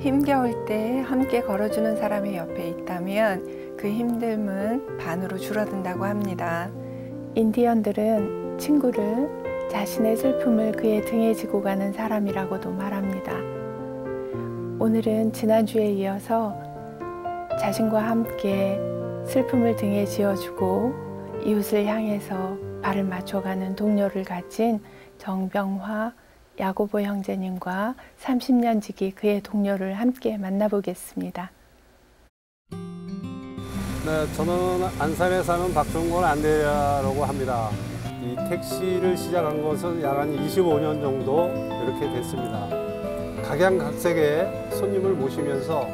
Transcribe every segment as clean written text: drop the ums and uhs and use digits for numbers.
힘겨울 때 함께 걸어주는 사람이 옆에 있다면 그 힘듦은 반으로 줄어든다고 합니다. 인디언들은 친구를 자신의 슬픔을 그의 등에 지고 가는 사람이라고도 말합니다. 오늘은 지난주에 이어서 자신과 함께 슬픔을 등에 지어주고 이웃을 향해서 발을 맞춰가는 동료를 가진 정병화 야고보 형제님과 30년 지기 그의 동료를 함께 만나보겠습니다. 네, 저는 안산에 사는 박종건 안대라고 합니다. 이 택시를 시작한 것은 약 한 25년 정도 이렇게 됐습니다. 각양각색의 손님을 모시면서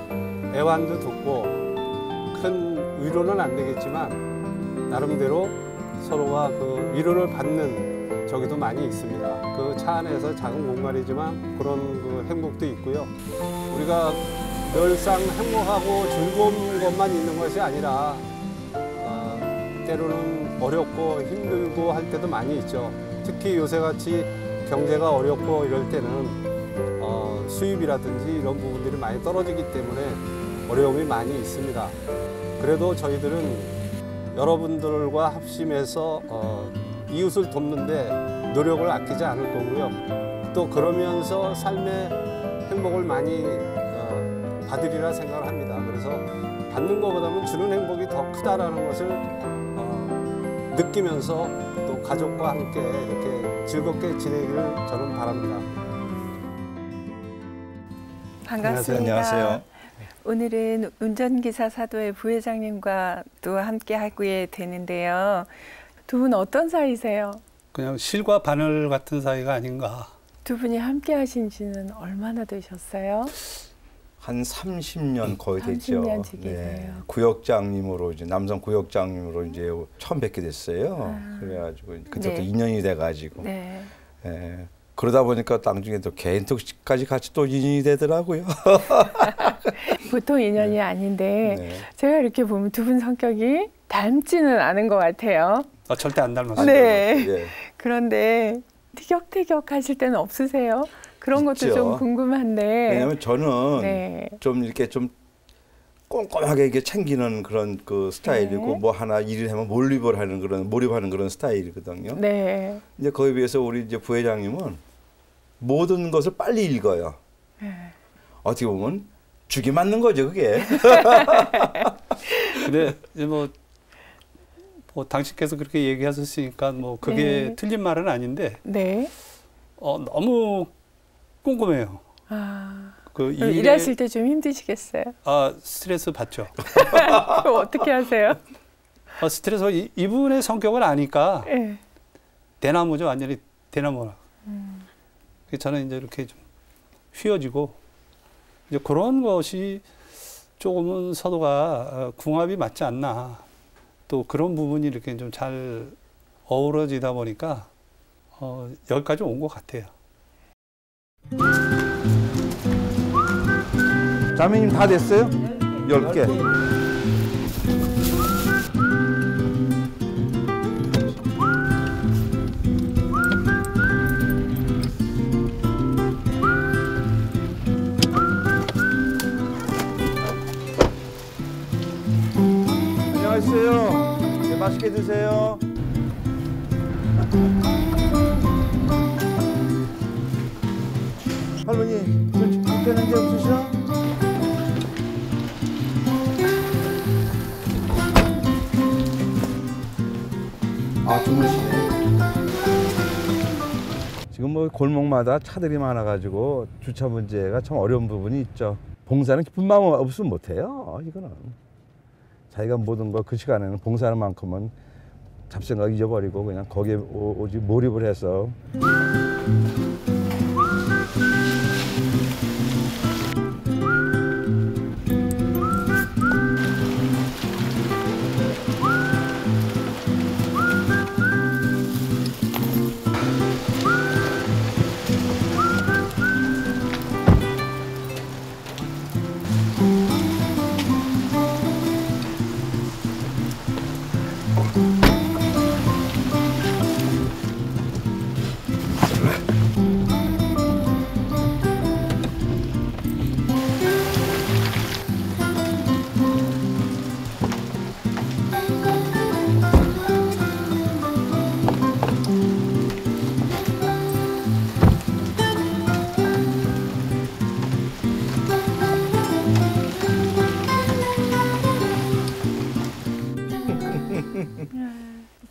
애완도 듣고 큰 위로는 안 되겠지만 나름대로 서로가 그 위로를 받는 적이도 많이 있습니다. 그 차 안에서 작은 공간이지만 그런 그 행복도 있고요. 우리가 늘상 행복하고 즐거운 것만 있는 것이 아니라 때로는 어렵고 힘들고 할 때도 많이 있죠. 특히 요새같이 경제가 어렵고 이럴 때는 수입이라든지 이런 부분들이 많이 떨어지기 때문에 어려움이 많이 있습니다. 그래도 저희들은 여러분들과 합심해서 이웃을 돕는데 노력을 아끼지 않을 거고요. 또 그러면서 삶의 행복을 많이 받으리라 생각을 합니다. 그래서 받는 것보다는 주는 행복이 더 크다라는 것을 느끼면서 또 가족과 함께 이렇게 즐겁게 지내기를 저는 바랍니다. 반갑습니다. 안녕하세요. 오늘은 운전기사 사도의 부회장님과 또 함께 하게 되는데요. 두 분 어떤 사이세요? 그냥 실과 바늘 같은 사이가 아닌가. 두 분이 함께 하신 지는 얼마나 되셨어요? 한 30년 거의 됐죠. 30년 지기세요. 네. 구역장님으로 이제 남성 구역장님으로 이제 처음 뵙게 됐어요. 그래가지고 그때부터 네. 인연이 돼가지고. 네. 예. 그러다 보니까 나중에 또 개인톡까지 같이 또 인연이 되더라고요. 보통 인연이 네. 아닌데 네. 제가 이렇게 보면 두 분 성격이 닮지는 않은 것 같아요. 절대 안 닮았어요. 네. 예. 그런데 티격태격 하실 때는 없으세요? 그런 것도 있죠. 좀 궁금한데. 왜냐면 저는 네. 좀 이렇게 좀 꼼꼼하게 이렇게 챙기는 그런 그 스타일이고 네. 뭐 하나 일을 하면 몰입하는 그런 스타일이거든요. 네. 이제 거기에 비해서 우리 이제 부회장님은 모든 것을 빨리 읽어요. 네. 어떻게 보면 죽이 맞는 거죠, 그게. 근데 이제 뭐 당신께서 그렇게 얘기하셨으니까 뭐 그게 네. 틀린 말은 아닌데 네. 너무 궁금해요. 아, 그 일하실 때 좀 힘드시겠어요? 스트레스 받죠. 그럼 어떻게 하세요? 스트레스 이분의 성격을 아니까 네. 대나무죠, 완전히 대나무라. 그래서 저는 이제 이렇게 좀 휘어지고 이제 그런 것이 조금은 서로가 궁합이 맞지 않나. 또 그런 부분이 이렇게 좀 잘 어우러지다 보니까 여기까지 온 것 같아요. 자매님 다 됐어요? 10개. 안녕하세요. 네, 맛있게 드세요. 할머니, 불편한 게 없으셔? 주무시네. 지금 뭐 골목마다 차들이 많아가지고 주차 문제가 참 어려운 부분이 있죠. 봉사는 기쁜 마음 없으면 못해요. 이거는 자기가 모든 거 그 시간에는 봉사하는 만큼은 잡생각 잊어버리고 그냥 거기에 오직 몰입을 해서.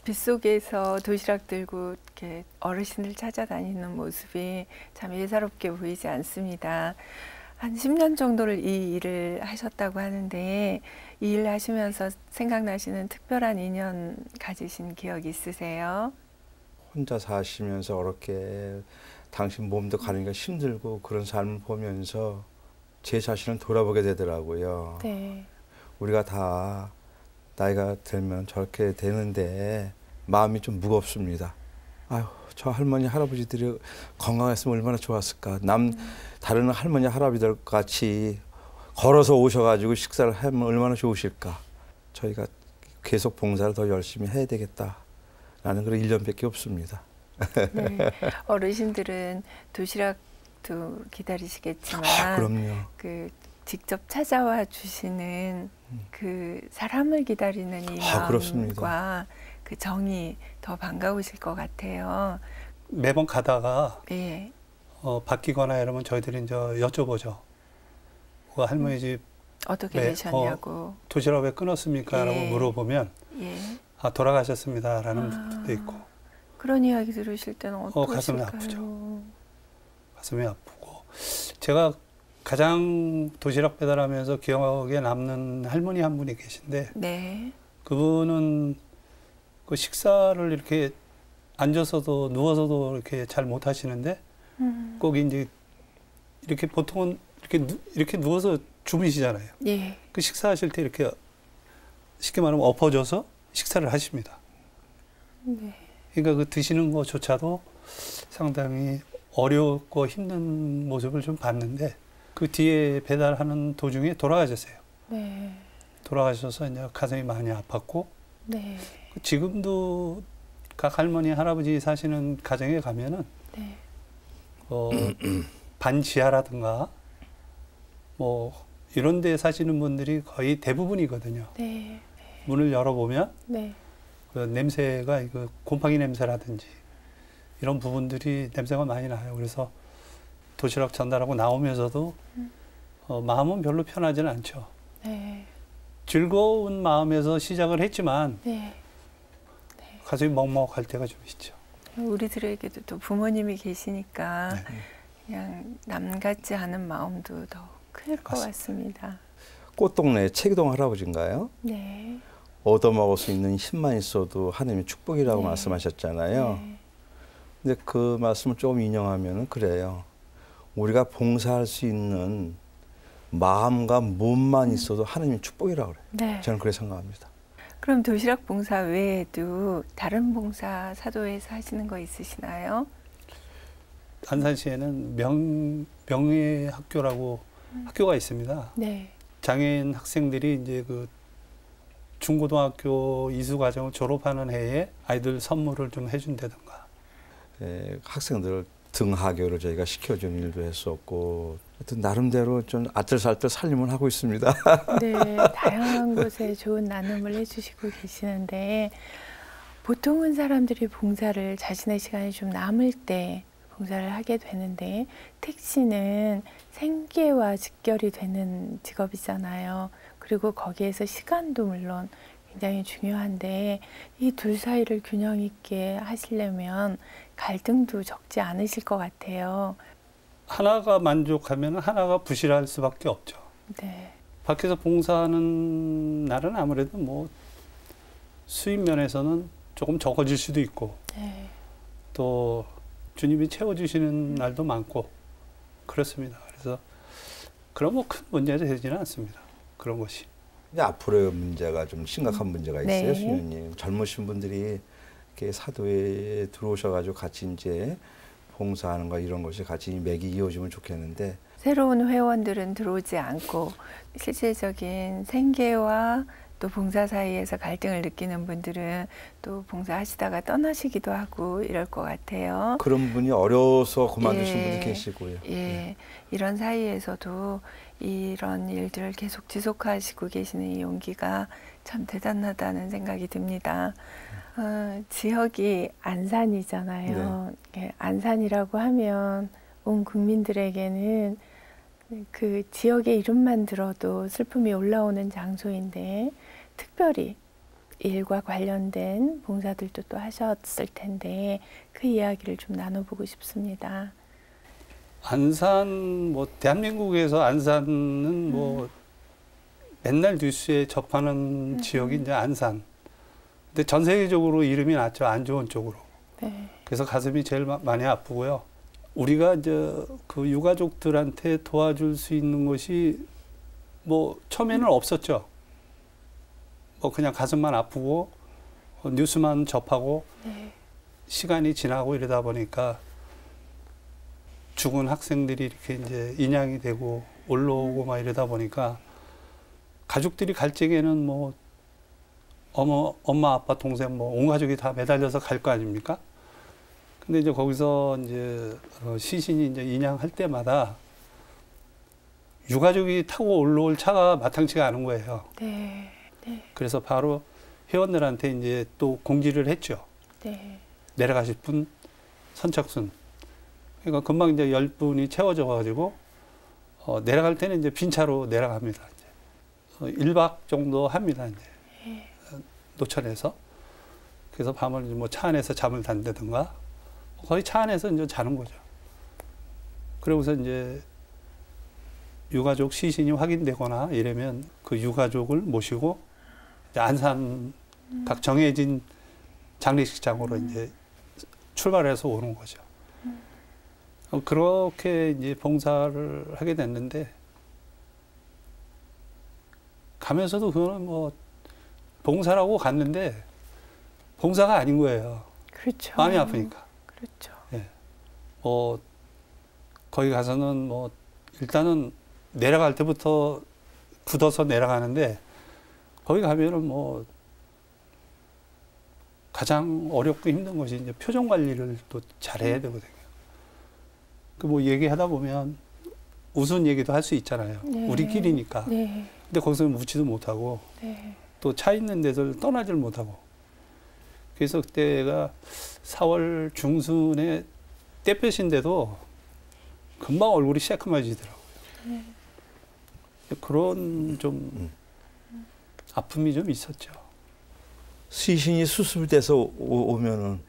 빗속에서 도시락 들고 이렇게 어르신을 찾아다니는 모습이 참 예사롭게 보이지 않습니다. 한 10년 정도를 이 일을 하셨다고 하는데 이 일을 하시면서 생각나시는 특별한 인연 가지신 기억 있으세요? 혼자 사시면서 어렵게 당신 몸도 가니까 힘들고 그런 삶을 보면서 제 자신을 돌아보게 되더라고요. 네. 우리가 다 나이가 들면 저렇게 되는데 마음이 좀 무겁습니다. 아유, 저 할머니 할아버지들이 건강했으면 얼마나 좋았을까. 다른 할머니 할아버지들 같이 걸어서 오셔가지고 식사를 하면 얼마나 좋으실까. 저희가 계속 봉사를 더 열심히 해야 되겠다라는 그런 일념밖에 없습니다. 네. 어르신들은 도시락도 기다리시겠지만 그럼요. 그 직접 찾아와 주시는 그 사람을 기다리는 이 그렇습니다. 마음과 그 정이 더 반가우실 것 같아요. 매번 가다가 예. 바뀌거나 이러면 저희들이 이제 여쭤보죠. 그 할머니 집 어떻게 되셨냐고. 도시락 왜 끊었습니까? 라고 예. 예. 물어보면 돌아가셨습니다. 라는 분도 있고. 그런 이야기 들으실 때는 어떠실까요? 가슴이 아프죠. 가슴이 아프고. 제가 가장 도시락 배달하면서 기억에 남는 할머니 한 분이 계신데 네. 그분은 그 식사를 이렇게 앉아서도 누워서도 이렇게 잘 못 하시는데 꼭 이제 이렇게 보통은 이렇게 누워서 주무시잖아요. 예. 그 식사하실 때 이렇게 쉽게 말하면 엎어져서 식사를 하십니다. 네. 그러니까 그 드시는 것조차도 상당히 어렵고 힘든 모습을 좀 봤는데 그 뒤에 배달하는 도중에 돌아가셨어요. 네. 돌아가셔서 이제 가슴이 많이 아팠고 네. 지금도 각 할머니 할아버지 사시는 가정에 가면은 네. 반지하라든가 뭐 이런 데 사시는 분들이 거의 대부분이거든요. 네. 문을 열어보면 네. 그 냄새가 그 곰팡이 냄새라든지 이런 부분들이 냄새가 많이 나요. 그래서 도시락 전달하고 나오면서도 마음은 별로 편하지는 않죠. 네. 즐거운 마음에서 시작을 했지만 네. 가슴이 먹먹할 때가 좀 있죠. 우리들에게도 또 부모님이 계시니까 네. 그냥 남 같지 않은 마음도 더 클 것 맞습니다. 같습니다. 꽃동네 책이동 할아버지인가요? 네. 얻어먹을 수 있는 힘만 있어도 하나님의 축복이라고 네. 말씀하셨잖아요. 네. 근데 그 말씀을 조금 인용하면 그래요. 우리가 봉사할 수 있는 마음과 몸만 있어도 하나님의 축복이라고 그래요. 네. 저는 그렇게 생각합니다. 그럼 도시락 봉사 외에도 다른 봉사 사도에서 하시는 거 있으시나요? 안산시에는 명예 학교라고 학교가 있습니다. 네. 장애인 학생들이 이제 그 중고등학교 이수 과정을 졸업하는 해에 아이들 선물을 좀 해준다든가. 학생들 등하교를 저희가 시켜준 일도 했었고, 하여튼 나름대로 좀 아틀살틀 살림을 하고 있습니다. 네, 다양한 곳에 좋은 나눔을 해주시고 계시는데 보통은 사람들이 봉사를 자신의 시간이 좀 남을 때 봉사를 하게 되는데 택시는 생계와 직결이 되는 직업이잖아요. 그리고 거기에서 시간도 물론 굉장히 중요한데 이 둘 사이를 균형 있게 하시려면 갈등도 적지 않으실 것 같아요. 하나가 만족하면 하나가 부실할 수밖에 없죠. 네. 밖에서 봉사하는 날은 아무래도 뭐 수입 면에서는 조금 적어질 수도 있고 네. 또 주님이 채워주시는 날도 많고 그렇습니다. 그래서 그런 뭐 큰 문제가 되지는 않습니다. 그런 것이. 이제 앞으로의 문제가 좀 심각한 문제가 있어요, 네. 수녀님. 젊으신 분들이 이렇게 사도에 들어오셔가지고 같이 이제 봉사하는 거 이런 것이 같이 맥이 이어지면 좋겠는데 새로운 회원들은 들어오지 않고 실질적인 생계와 또 봉사 사이에서 갈등을 느끼는 분들은 또 봉사하시다가 떠나시기도 하고 이럴 것 같아요. 그런 분이 어려워서 그만두신 예. 분이 계시고요. 예, 이런 사이에서도 이런 일들을 계속 지속하시고 계시는 이 용기가 참 대단하다는 생각이 듭니다. 지역이 안산이잖아요. 예, 안산이라고 하면 온 국민들에게는 그 지역의 이름만 들어도 슬픔이 올라오는 장소인데 특별히 일과 관련된 봉사들도 또 하셨을 텐데 그 이야기를 좀 나눠보고 싶습니다. 안산 뭐 대한민국에서 안산은 뭐 맨날 뉴스에 접하는 지역이 이제 안산. 근데 전 세계적으로 이름이 났죠. 안 좋은 쪽으로. 네. 그래서 가슴이 제일 많이 아프고요. 우리가 이제 그 유가족들한테 도와줄 수 있는 것이 뭐 처음에는 없었죠. 뭐 그냥 가슴만 아프고 뉴스만 접하고 네. 시간이 지나고 이러다 보니까 죽은 학생들이 이렇게 이제 인양이 되고 올라오고 막 이러다 보니까 가족들이 갈 적에는 뭐 엄마, 아빠, 동생 뭐 온 가족이 다 매달려서 갈 거 아닙니까? 근데 이제 거기서 이제 시신이 이제 인양할 때마다 유가족이 타고 올라올 차가 마땅치가 않은 거예요. 네. 네. 그래서 바로 회원들한테 이제 또 공지를 했죠. 네. 내려가실 분 선착순. 그러니까 금방 이제 10분이 채워져 가지고 내려갈 때는 이제 빈 차로 내려갑니다. 이제 1박 정도 합니다. 이제 네. 노천에서. 그래서 밤을 뭐 차 안에서 잠을 잔다든가 거의 차 안에서 이제 자는 거죠. 그러고서 이제 유가족 시신이 확인되거나 이러면 그 유가족을 모시고 이제 안산 각 정해진 장례식장으로 이제 출발해서 오는 거죠. 그렇게 이제 봉사를 하게 됐는데 가면서도 그거는 뭐 봉사라고 갔는데 봉사가 아닌 거예요. 그렇죠. 마음이 아프니까. 그렇죠. 예. 뭐 거기 가서는 뭐 일단은 내려갈 때부터 굳어서 내려가는데 거기 가면은 뭐 가장 어렵고 힘든 것이 이제 표정 관리를 또 잘해야 되거든요. 그 뭐 얘기하다 보면 웃은 얘기도 할 수 있잖아요. 네. 우리끼리니까. 네. 근데 거기서 묻지도 못하고 네. 또 차 있는 데서 떠나질 못하고. 그래서 그때가 4월 중순에 떼볕인데도 금방 얼굴이 새까매지더라고요. 네. 그런 좀 아픔이 좀 있었죠. 시신이 수습돼서 오면은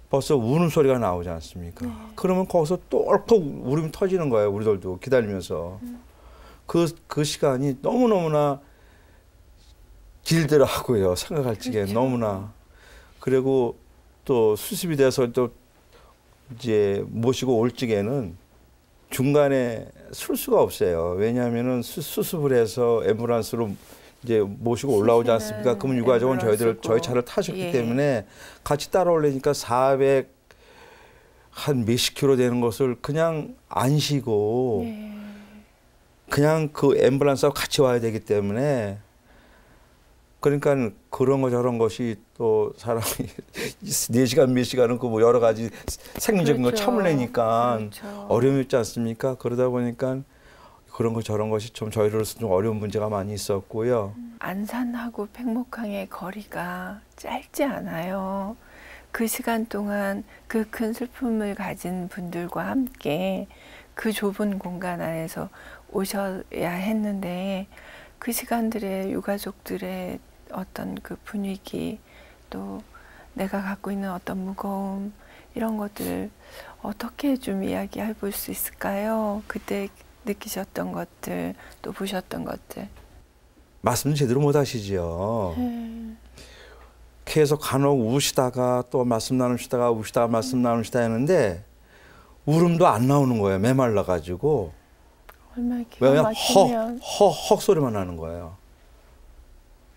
벌써 우는 소리가 나오지 않습니까? 네. 그러면 거기서 또 얽헉 울음이 터지는 거예요. 우리들도 기다리면서. 그 시간이 너무너무나 길더라고요. 생각할 적에 그렇죠. 너무나. 그리고 또 수습이 돼서 또 이제 모시고 올 적에는 중간에 쓸 수가 없어요. 왜냐하면은 수습을 해서 앰뷸런스로 이제 모시고 올라오지 않습니까? 그러면 유가족은 저희 차를 타셨기 예. 때문에 같이 따라오려니까 400 한 몇십 킬로 되는 것을 그냥 안 쉬고 네. 그냥 그 앰뷸런스하고 같이 와야 되기 때문에 그러니까 그런 거 저런 것이 또 사람이 4시간 몇 시간은 그 뭐 여러 가지 생리적인 거 그렇죠. 참으려니까 그렇죠. 어려움이 있지 않습니까? 그러다 보니까 그런 거 저런 것이 좀 저희로서 좀 어려운 문제가 많이 있었고요. 안산하고 팽목항의 거리가 짧지 않아요. 그 시간 동안 그 큰 슬픔을 가진 분들과 함께 그 좁은 공간 안에서 오셔야 했는데 그 시간들의 유가족들의 어떤 그 분위기 또 내가 갖고 있는 어떤 무거움 이런 것들을 어떻게 좀 이야기해 볼 수 있을까요? 그때 느끼셨던 것들 또 보셨던 것들. 말씀 제대로 못 하시죠. 계속 간혹 우시다가 또 말씀 나누시다가 우시다가 말씀 나누시다 했는데 울음도 안 나오는 거예요. 메말라가지고. 얼마나 기가 왜냐면 막히면. 헉 소리만 나는 거예요.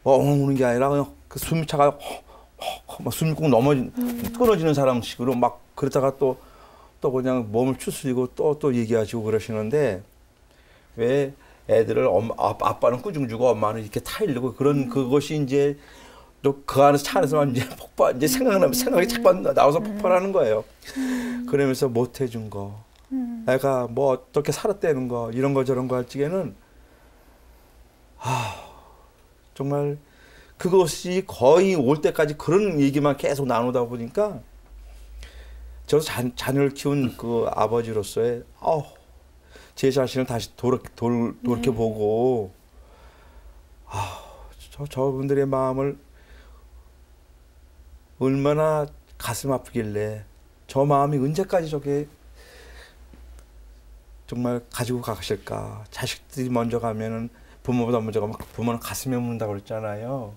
우는 게 아니라 그냥 그 숨이 차가 막 숨이 꼭 끊어지는 사람식으로 막 그러다가 또 그냥 몸을 추스리고 또 얘기하시고 그러시는데 왜 애들을 아빠는 꾸중 주고 엄마는 이렇게 타이르고 그런 그것이 이제 또 그 안에서 차 안에서만 이제 이제 생각이 자꾸 나와서 폭발하는 거예요. 그러면서 못 해준 거, 내가 뭐 어떻게 살았다는 거 이런 거 저런 거 할 적에는 정말 그것이 거의 올 때까지 그런 얘기만 계속 나누다 보니까 저 자녀를 키운 그 아버지로서의 제 자신을 다시 돌이켜보고 저분들의 마음을 얼마나 가슴 아프길래 저 마음이 언제까지 저게 정말 가지고 가실까. 자식들이 먼저 가면은 부모보다 먼저 가면 부모는 가슴에 묻는다고 그랬잖아요.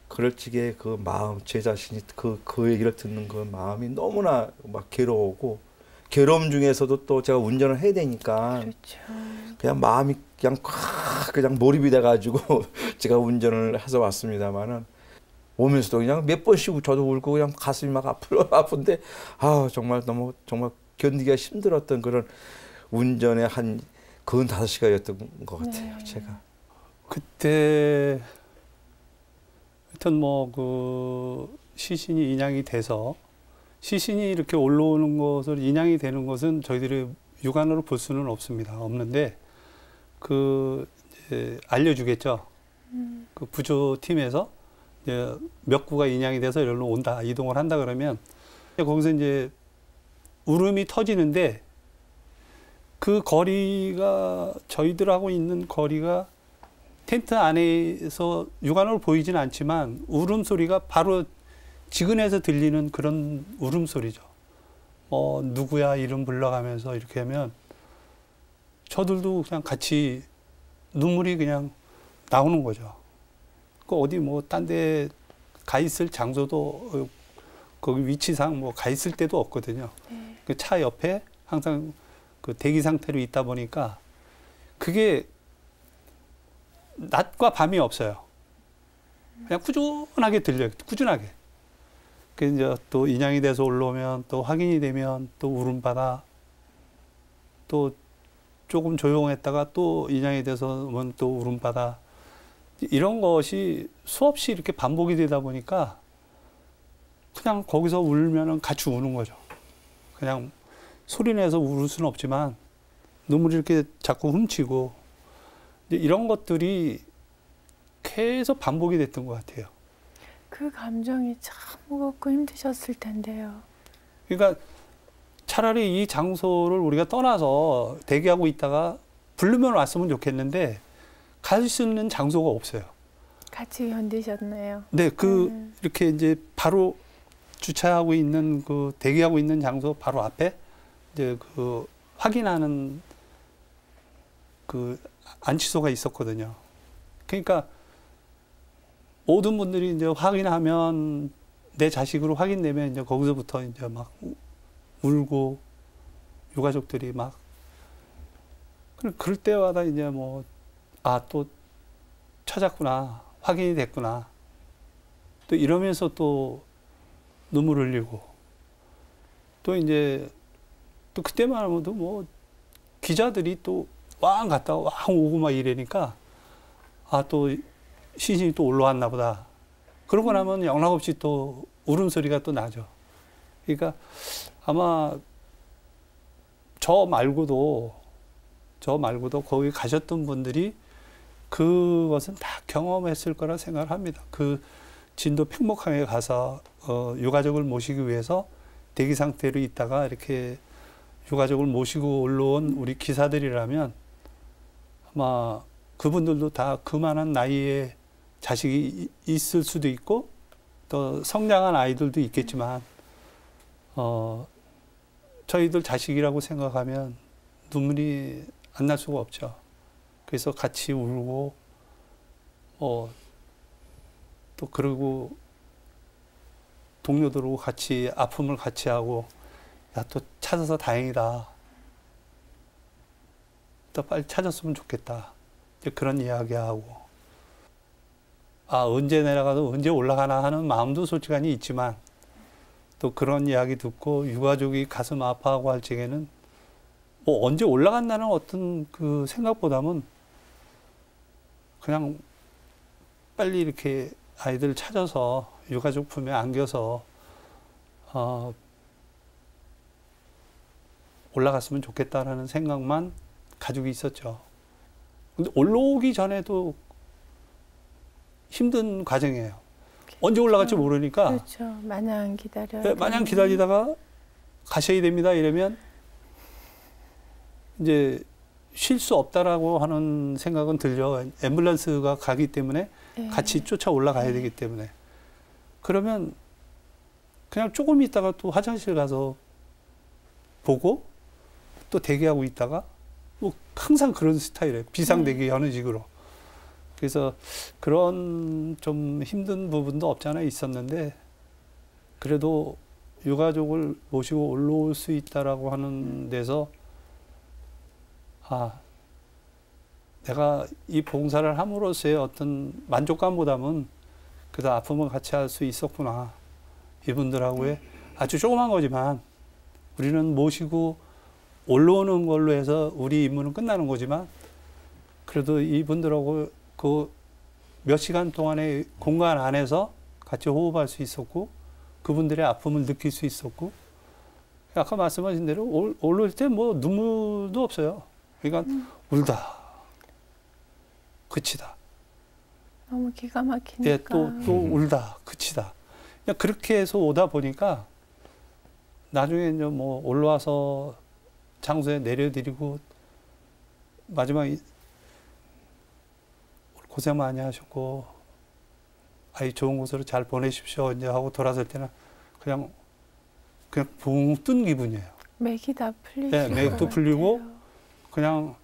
그럴 적에 그 마음, 제 자신이 그 얘기를 듣는 그 마음이 너무나 막 괴로우고, 괴로움 중에서도 또 제가 운전을 해야 되니까 그렇죠. 그냥 마음이 그냥 몰입이 돼가지고 제가 운전을 해서 왔습니다만은, 오면서도 그냥 몇 번씩 저도 울고 그냥 가슴이 막 아픈데, 정말 너무 정말 견디기가 힘들었던 그런 운전의 한 95시간이었던 것 같아요. 네. 제가. 그때 하여튼 뭐 그 시신이 인양이 돼서, 시신이 이렇게 올라오는 것을 인양이 되는 것은 저희들이 육안으로 볼 수는 없는데 그 이제 알려주겠죠. 그 구조팀에서 이제 몇 구가 인양이 돼서 여기로 온다, 이동을 한다 그러면 거기서 이제 울음이 터지는데, 그 거리가, 저희들하고 있는 거리가 텐트 안에서 육안으로 보이지는 않지만 울음소리가 바로 지근해서 들리는 그런 울음소리죠. 누구야 이름 불러가면서 이렇게 하면 저들도 그냥 같이 눈물이 그냥 나오는 거죠. 그 어디 뭐 딴 데 가 있을 장소도, 거기 위치상 뭐 가 있을 데도 없거든요. 그 차 옆에 항상 그 대기 상태로 있다 보니까 그게 낮과 밤이 없어요. 그냥 꾸준하게 들려요. 꾸준하게. 그 이제 또 인양이 돼서 올라오면, 또 확인이 되면 또 울음바다, 또 조금 조용했다가 또 인양이 돼서 오면 또 울음바다, 이런 것이 수없이 이렇게 반복이 되다 보니까 그냥 거기서 울면은 같이 우는 거죠. 그냥 소리 내서 울 수는 없지만 눈물이 이렇게 자꾸 훔치고, 이런 것들이 계속 반복이 됐던 것 같아요. 그 감정이 참 무겁고 힘드셨을 텐데요. 그러니까 차라리 이 장소를 우리가 떠나서 대기하고 있다가 부르면 왔으면 좋겠는데 갈 수 있는 장소가 없어요. 같이 견디셨네요. 네, 이렇게 이제 바로 주차하고 있는 그 대기하고 있는 장소 바로 앞에 이제 그 확인하는 그 안치소가 있었거든요. 그러니까 모든 분들이 이제 확인하면, 내 자식으로 확인되면 이제 거기서부터 이제 막 울고, 유가족들이 막, 그럴 때마다 이제 뭐, 또 찾았구나, 확인이 됐구나, 또 이러면서 또 눈물 흘리고, 또 이제 또 그때만 하면도 뭐 기자들이 또 왕 갔다가 왕 오고 막 이러니까, 또 시신이 또 올라왔나 보다. 그러고 나면 영락없이 또 울음소리가 또 나죠. 그러니까 아마 저 말고도 거기 가셨던 분들이 그것은 다 경험했을 거라 생각을 합니다. 그 진도 팽목항에 가서 유가족을 모시기 위해서 대기 상태로 있다가 이렇게 유가족을 모시고 올라온 우리 기사들이라면 아마 그분들도 다 그만한 나이에 자식이 있을 수도 있고 또 성장한 아이들도 있겠지만 저희들 자식이라고 생각하면 눈물이 안 날 수가 없죠. 그래서 같이 울고 또 그러고 동료들하고 같이 아픔을 같이 하고, 야, 또 찾아서 다행이다, 또 빨리 찾았으면 좋겠다, 이제 그런 이야기하고, 언제 내려가서 언제 올라가나 하는 마음도 솔직히 있지만, 또 그런 이야기 듣고 유가족이 가슴 아파하고 할 적에는 뭐 언제 올라간다는 어떤 그 생각보다는 그냥 빨리 이렇게 아이들 찾아서 유가족 품에 안겨서 올라갔으면 좋겠다라는 생각만 가지고 있었죠. 근데 올라오기 전에도 힘든 과정이에요. 언제 올라갈지 모르니까. 그렇죠. 마냥 기다려야 네, 마냥 기다리다가 가셔야 됩니다 이러면 이제 쉴 수 없다라고 하는 생각은 들죠. 앰뷸런스가 가기 때문에 네. 같이 쫓아 올라가야 되기 때문에. 그러면 그냥 조금 있다가 또 화장실 가서 보고 또 대기하고 있다가 뭐 항상 그런 스타일이에요. 비상대기하는 식으로. 그래서 그런 좀 힘든 부분도 없지 않아 있었는데 그래도 유가족을 모시고 올라올 수 있다라고 하는 데서 아, 내가 이 봉사를 함으로써의 어떤 만족감보다는 그래도 아픔을 같이 할 수 있었구나. 이분들하고의 아주 조그만 거지만 우리는 모시고 올라오는 걸로 해서 우리 임무는 끝나는 거지만 그래도 이분들하고 그 몇 시간 동안의 공간 안에서 같이 호흡할 수 있었고 그분들의 아픔을 느낄 수 있었고 아까 말씀하신 대로 올라올 때 뭐 눈물도 없어요. 그러니까 울다 그치다. 너무 기가 막히니까. 예, 또 울다 그치다. 그냥 그렇게 해서 오다 보니까 나중에 이제 뭐 올라와서 장소에 내려드리고 마지막에 고생 많이 하셨고 아이 좋은 곳으로 잘 보내십시오 이제 하고 돌아설 때는 그냥 붕 뜬 기분이에요. 맥이 다 풀리고. 네, 맥도 풀리고 그냥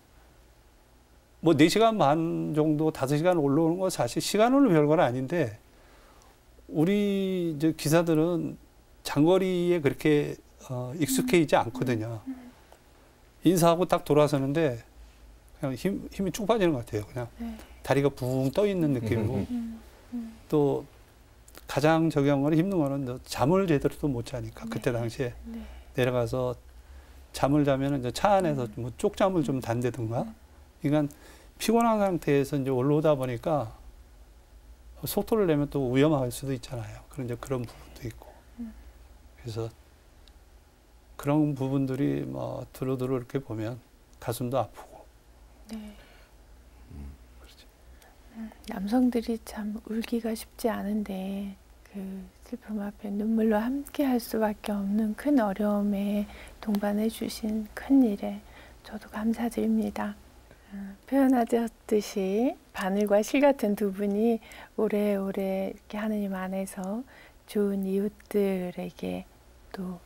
뭐 4시간 반 정도 5시간 올라오는 거 사실 시간으로 별건 아닌데 우리 이제 기사들은 장거리에 그렇게 익숙해 있지 않거든요. 인사하고 딱 돌아서는데 그냥 힘이 쭉 빠지는 것 같아요. 그냥 네. 다리가 붕 떠 있는 느낌이고 또 가장 저기한 거는 힘든 거는 잠을 제대로 또 못 자니까 그때 당시에 네. 내려가서 잠을 자면은 이제 차 안에서 뭐 쪽잠을 좀 단다든가 그러니까 피곤한 상태에서 이제 올라오다 보니까 속도를 내면 또 위험할 수도 있잖아요. 그런 이제 그런 부분도 있고 그래서 그런 부분들이 뭐 두루두루 이렇게 보면 가슴도 아프고. 네. 남성들이 참 울기가 쉽지 않은데 그 슬픔 앞에 눈물로 함께 할 수밖에 없는 큰 어려움에 동반해 주신 큰 일에 저도 감사드립니다. 표현하셨듯이 바늘과 실 같은 두 분이 오래오래 이렇게 하느님 안에서 좋은 이웃들에게 또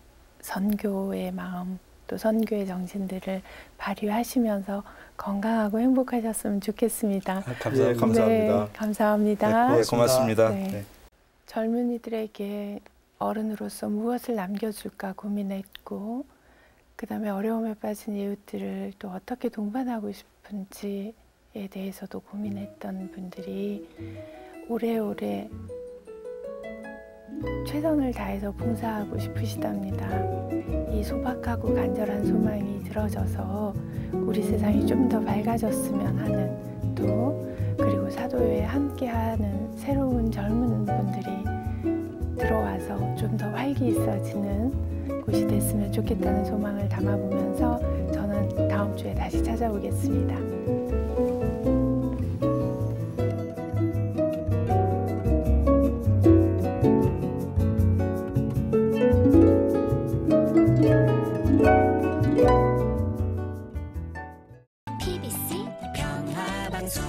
선교의 마음 또 선교의 정신들을 발휘하시면서 건강하고 행복하셨으면 좋겠습니다. 감사합니다. 네, 감사합니다. 네, 감사합니다. 네, 고맙습니다. 네. 네. 젊은이들에게 어른으로서 무엇을 남겨줄까 고민했고 그 다음에 어려움에 빠진 이웃들을 또 어떻게 동반하고 싶은지에 대해서도 고민했던 분들이 오래오래 최선을 다해서 봉사하고 싶으시답니다. 이 소박하고 간절한 소망이 들어져서 우리 세상이 좀 더 밝아졌으면 하는 또 그리고 사도회에 함께하는 새로운 젊은 분들이 들어와서 좀 더 활기 있어지는 곳이 됐으면 좋겠다는 소망을 담아보면서 저는 다음 주에 다시 찾아오겠습니다. PBC 평화방송